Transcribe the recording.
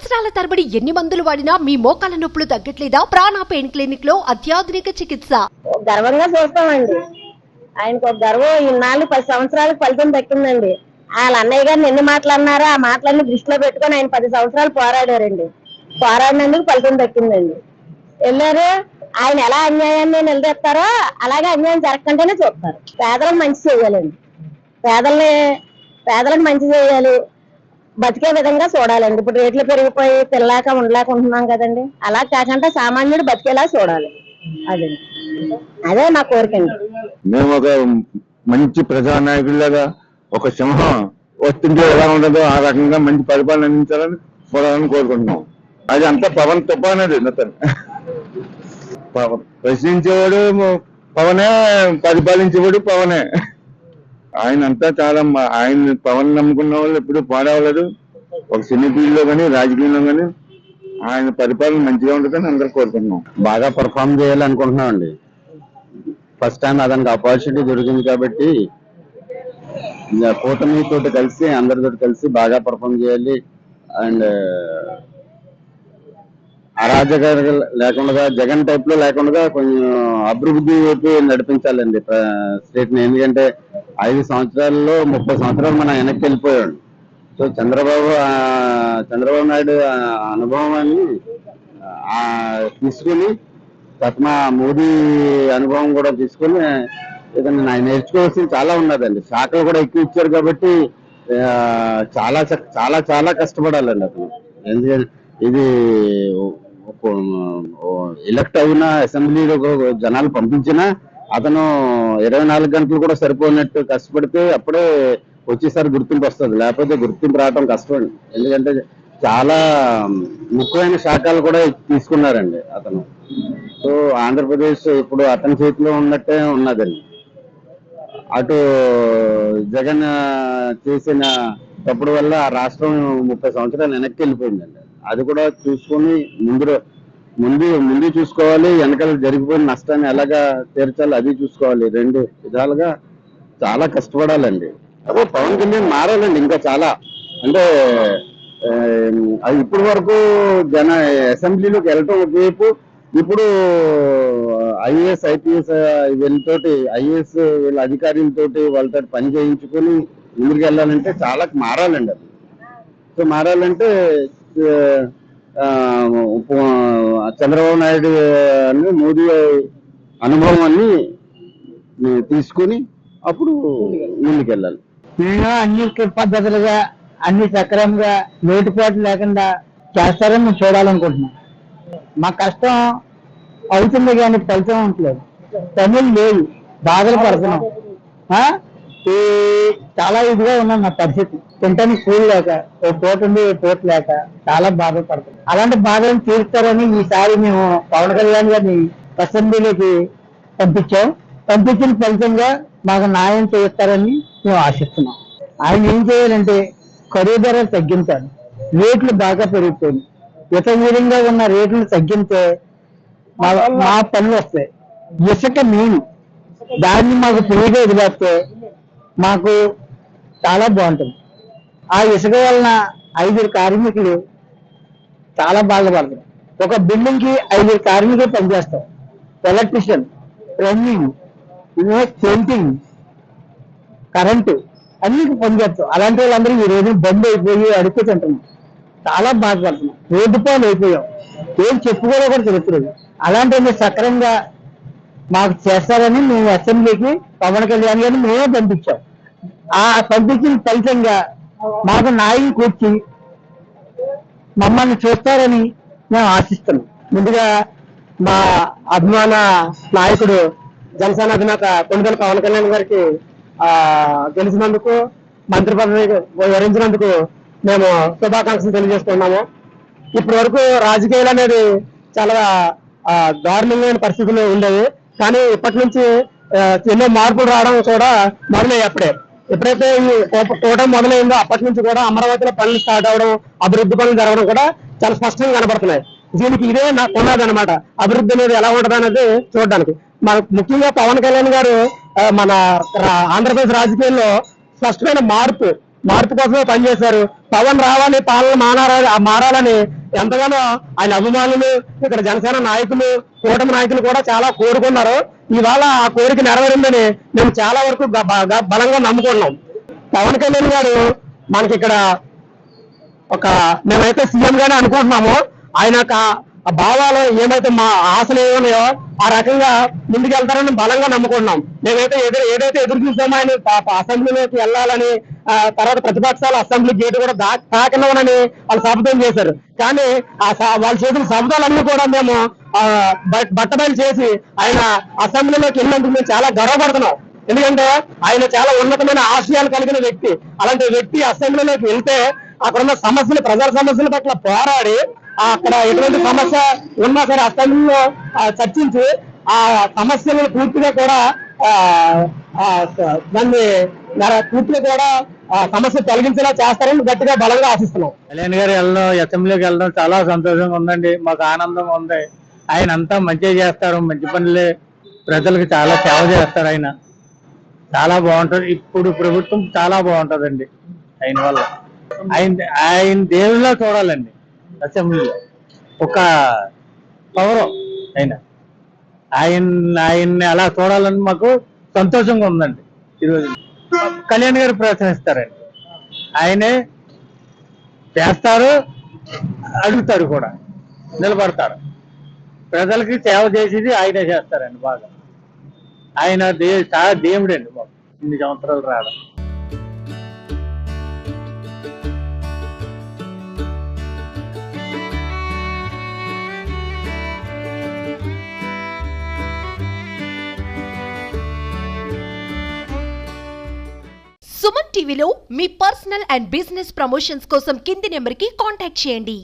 సంవత్సరాల తరబడి ఎన్ని మందులు వాడినా మీ మోకాల నొప్పులు తగ్గట్లేదా? ప్రాణ పెయిన్ క్లినిక్ లో అత్యాధునిక చికిత్స. గర్వంగా చూస్తామండి. ఆయనకు ఒక గర్వం. ఇన్నాళ్ళు 10 సంవత్సరాలకు ఫలితం దక్కిందండి. వాళ్ళ అన్నయ్య గారిని ఎన్ని మాటలు అన్నారో ఆ మాటలన్నీ దృష్టిలో పెట్టుకుని ఆయన 10 సంవత్సరాలు పోరాడారండి. పోరాడినందుకు ఫలితం దక్కిందండి. వెళ్ళారు. ఆయన ఎలా అన్యాయాన్ని నిలదీస్తారో అలాగే అన్యాయం జరగకుండానే చూస్తారు. పేదలకు మంచి చేయాలండి. పేదలకు మంచి చేయాలి. బతికే విధంగా చూడాలండి. ఇప్పుడు రేట్లు పెరిగిపోయి తినలేక ఉండలేక ఉంటున్నాం కదండి. అలా కాకుండా సామాన్యుడు బతికేలా చూడాలి. అదే మా కోరికండి. మేము ఒక మంచి ప్రజానాయకుడిలాగా ఒక సింహం వస్తుంటే ఎలా ఉండదో ఆ రకంగా మంచి పరిపాలన అందించాలని చూడాలని కోరుకుంటున్నాం. అది అంతా పవన్ తుఫాన్ అది. ప్రశ్నించేవాడు పవనే, పరిపాలించేవాడు పవనే. ఆయన అంతా చాలా ఆయన పవన్ నమ్ముకున్న వాళ్ళు ఎప్పుడు పాడవలేదు. ఒక సినీ ఫీల్డ్ లో కానీ రాజకీయంలో కానీ ఆయన పరిపాలన మంచిగా ఉంటుందని అందరూ కోరుకుంటున్నాం. బాగా పర్ఫామ్ చేయాలనుకుంటున్నాం అండి. ఫస్ట్ టైం అతనికి ఆపర్చునిటీ దొరికింది కాబట్టి కూటమితో కలిసి అందరితో కలిసి బాగా పర్ఫామ్ చేయాలి. అండ్ అరాజకాలు లేకుండా జగన్ టైప్ లో లేకుండా కొంచెం అభివృద్ధి వైపు నడిపించాలండి స్టేట్ ని. ఎందుకంటే 5 సంవత్సరాల్లో 30 సంవత్సరాలు మనం వెనక్కి వెళ్ళిపోయాడు. సో చంద్రబాబు నాయుడు అనుభవాన్ని తీసుకుని మోదీ అనుభవం కూడా తీసుకుని ఏదైనా ఆయన నేర్చుకోవాల్సింది చాలా ఉన్నదండి. శాఖలు కూడా ఎక్కువ ఇచ్చారు కాబట్టి చాలా చాలా చాలా కష్టపడాలండి అతను. ఎందుకంటే ఇది ఎలక్ట్ అయిన అసెంబ్లీలో జనాలు పంపించినా అతను 24 గంటలు కూడా సరిపోయినట్టు కష్టపడితే అప్పుడే వచ్చేసారి గుర్తింపు వస్తుంది. లేకపోతే గుర్తింపు రావడం కష్టం. ఎందుకంటే చాలా ముఖ్యమైన శాఖలు కూడా తీసుకున్నారండి అతను. సో ఆంధ్రప్రదేశ్ ఇప్పుడు అతని చేతిలో ఉన్నట్టే ఉన్నదండి. అటు జగన్ చేసిన తప్పుడు వల్ల ఆ రాష్ట్రం 30 సంవత్సరాలు వెనక్కి వెళ్ళిపోయిందండి. అది కూడా చూసుకుని ముందు చూసుకోవాలి. వెనకాల జరిగిపోయిన నష్టాన్ని ఎలాగా తీర్చాలి అది చూసుకోవాలి. 2 విధాలుగా చాలా కష్టపడాలండి. అదే పవన్ కళ్యాణ్ మారాలండి. ఇంకా చాలా అంటే ఇప్పటి వరకు అసెంబ్లీలోకి వెళ్ళటం ఒకవైపు, ఇప్పుడు ఐఏఎస్ ఐపీఎస్ వీళ్ళతోటి వీళ్ళ అధికారులతోటి వాళ్ళతో పని చేయించుకొని ముందుకు వెళ్ళాలంటే చాలా మారాలండి. అది సో మారాలంటే చంద్రబాబు నాయుడు మోదీ అనుభవాన్ని తీసుకుని అప్పుడు ముందుకెళ్ళాలి. నేను అన్ని పద్ధతులుగా అన్ని సక్రమంగా లోటుపాటు లేకుండా చేస్తారని మేము చూడాలనుకుంటున్నాం. మా కష్టం అవుతుంది కానీ ఫలితం ఉండలేదు. తమిళ్ లేదు, బాధలు పడుతున్నాం. చాలా ఇదిగా ఉన్నాం నా పరిస్థితి. తింటానికి కూలి లేక, ఓ పూట ఉండి ఓ పూట లేక చాలా బాధపడుతున్నాం. అలాంటి బాధలను తీరుస్తారని ఈసారి మేము పవన్ కళ్యాణ్ గారిని అసెంబ్లీలోకి పంపించిన ఫలితంగా మాకు న్యాయం చేస్తారని మేము ఆశిస్తున్నాం. ఆయన ఏం చేయాలంటే ఖరీదు ధరలు తగ్గించాలి. రేట్లు బాగా పెరిగిపోయింది. విధంగా ఉన్న రేట్లు తగ్గితే మా పనులు వస్తాయి. ఇసుక మెయిన్, దాన్ని మాకు ఫ్రీగా వదిలేస్తే మాకు చాలా బాగుంటుంది. ఆ ఇసుక వలన 5 కార్మికులు చాలా బాధపడతారు. ఒక బిల్డింగ్ కి 5 కార్మికులు పనిచేస్తారు. ఎలక్ట్రీషియన్, ప్లంబింగ్, పెయింటింగ్, కరెంటు అన్ని పనిచేస్తారు. అలాంటి వాళ్ళందరూ ఈ రోజు బంద్ అయిపోయి అడుక్కు తింటున్నాం. చాలా బాధపడుతున్నాం. రోడ్డు పాలు అయిపోయాం. ఏం చెప్పుకోవడం కూడా తెలుస్తుంది. అలాంటి సక్రమంగా మాకు చేస్తారని మేము అసెంబ్లీకి పవన్ కళ్యాణ్ గారిని మేమే పంపించాం. ఆ పంపించిన ఫలితంగా మాకు న్యాయం కూర్చి మమ్మల్ని చూస్తారని మేము ఆశిస్తున్నాం. ముందుగా మా అభిమాన నాయకుడు జనసేన అధినేత కొణిదెల పవన్ కళ్యాణ్ గారికి గెలిచినందుకు, మంత్రి పదవి వరించినందుకు మేము శుభాకాంక్షలు తెలియజేస్తున్నాము. ఇప్పటి వరకు రాజకీయాలు అనేది చాలా దారుణమైన పరిస్థితులు ఉండేవి. కానీ ఇప్పటి నుంచి ఎన్నో మార్పులు రావడం కూడా మొదలయ్యి. ఎప్పుడైతే ఈ కూటమి మొదలైందో అప్పటి నుంచి కూడా అమరావతిలో పనులు స్టార్ట్ అవడం, అభివృద్ధి పనులు జరగడం కూడా చాలా స్పష్టంగా కనబడుతున్నాయి. దీనికి ఇదే ఉన్నది అనమాట. అభివృద్ధి అనేది ఎలా ఉంటది అనేది చూడడానికి. ముఖ్యంగా పవన్ కళ్యాణ్ గారు మన ఆంధ్రప్రదేశ్ రాజకీయాల్లో స్పష్టమైన మార్పు కోసమే పనిచేశారు. పవన్ రావాలి, పాలన మారాలని ఎంతగానో ఆయన అభిమానులు, ఇక్కడ జనసేన నాయకులు, కూటమి నాయకులు కూడా చాలా కోరుకున్నారు. ఇవాళ ఆ కోరిక నెరవేరిందని మేము చాలా వరకు బలంగా నమ్ముకున్నాం. పవన్ కళ్యాణ్ గారు మనకి ఇక్కడ మేమైతే సీఎం గానే అనుకుంటున్నాము. ఆయన ఆ భావాలు ఏమైతే మా ఆశలు ఏమున్నాయో ఆ రకంగా ముందుకెళ్తారని బలంగా నమ్ముకుంటున్నాం. మేమైతే ఏదైతే ఎదురు చూసామో ఆయన అసెంబ్లీలోకి వెళ్ళాలని, తర్వాత ప్రతిపక్షాలు అసెంబ్లీ గేటు కూడా తాకినవనని వాళ్ళు శపథం చేశారు. కానీ వాళ్ళు చేసిన శబ్దాలన్నీ కూడా మేము బట్టబయలు చేసి ఆయన అసెంబ్లీలోకి వెళ్ళినందుకు మేము చాలా గర్వపడుతున్నాం. ఎందుకంటే ఆయన చాలా ఉన్నతమైన ఆశయాలు కలిగిన వ్యక్తి. అలాంటి వ్యక్తి అసెంబ్లీలోకి వెళ్తే అక్కడున్న సమస్యలు, ప్రజల సమస్యల పట్ల పోరాడి అక్కడ ఎటువంటి సమస్య ఉన్నా సరే అసెంబ్లీలో చర్చించి ఆ సమస్యలను పూర్తిగా కూడా దాన్ని పూర్తిగా కూడా సమస్య తొలగించేలా చేస్తారని గట్టిగా బలంగా ఆశిస్తున్నాం. కళ్యాణ్ గారు వెళ్ళడం, అసెంబ్లీకి వెళ్ళడం చాలా సంతోషంగా ఉందండి. మాకు ఆనందంగా ఉంది. ఆయన అంతా మంచిగా చేస్తారు, మంచి పనులే, ప్రజలకు చాలా సేవ చేస్తారు. ఆయన చాలా బాగుంటది. ఇప్పుడు ప్రభుత్వం చాలా బాగుంటదండి ఆయన వల్ల. ఆయన దేవుళ్ళ చూడాలండి. అసెంబ్లీలో ఒక పవర్ ఆయన్ని అలా చూడాలని మాకు సంతోషంగా ఉందండి. ఈరోజు కళ్యాణ్ గారు ప్రోత్సహిస్తారండి. ఆయనే చేస్తారు, అడుగుతారు కూడా, నిలబడతారు. ప్రజలకి సేవ చేసేది ఆయనే చేస్తారండి బాగా. ఆయన చాలా దేవుడండి మాకు ఇన్ని సంవత్సరాలు రావడం. సుమన్ టీవీలో మీ పర్సనల్ అండ్ బిజినెస్ ప్రమోషన్స్ కోసం కింది నెంబర్కి కాంటాక్ట్ చేయండి.